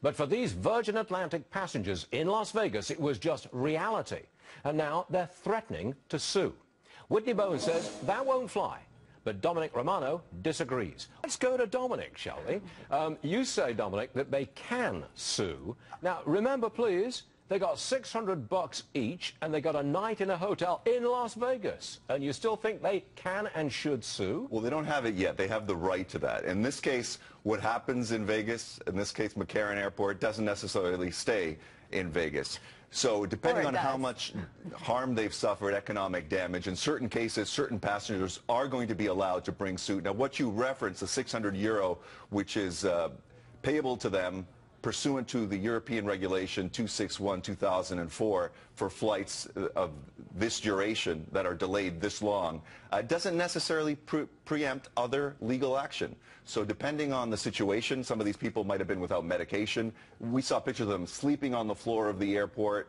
But for these Virgin Atlantic passengers in Las Vegas, it was just reality. And now they're threatening to sue. Whitney Bowen says that won't fly. But Dominic Romano disagrees. Let's go to Dominic, shall we? You say, Dominic, that they can sue. Now, remember, please, they got $600 each, and they got a night in a hotel in Las Vegas. And you still think they can and should sue? Well, they don't have it yet. They have the right to that. In this case, what happens in Vegas, in this case, McCarran Airport, doesn't necessarily stay in Vegas. So depending on how much harm they've suffered, economic damage, in certain cases, certain passengers are going to be allowed to bring suit. Now, what you reference, the €600, which is payable to them pursuant to the European Regulation 261/2004 for flights of this duration that are delayed this long, doesn't necessarily preempt other legal action. So depending on the situation, some of these people might have been without medication. We saw pictures of them sleeping on the floor of the airport.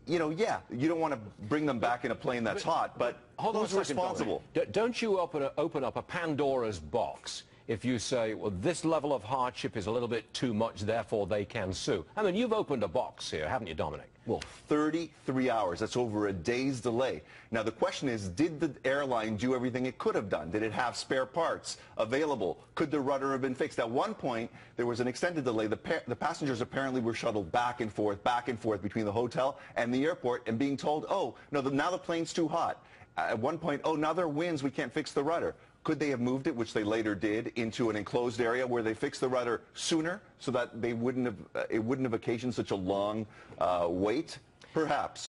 You know, yeah, you don't want to bring them back in a plane that's hot, but who's responsible? Don't you open up a Pandora's box if you say, well, this level of hardship is a little bit too much, therefore they can sue? I mean, you've opened a box here, haven't you, Dominic? Well, 33 hours. That's over a day's delay. Now, the question is, did the airline do everything it could have done? Did it have spare parts available? Could the rudder have been fixed? At one point, there was an extended delay. The passengers apparently were shuttled back and forth between the hotel and the airport and being told, oh, no, now the plane's too hot. At one point, oh, now there are winds, we can't fix the rudder. Could they have moved it, which they later did, into an enclosed area where they fixed the rudder sooner so that it wouldn't have occasioned such a long wait? Perhaps.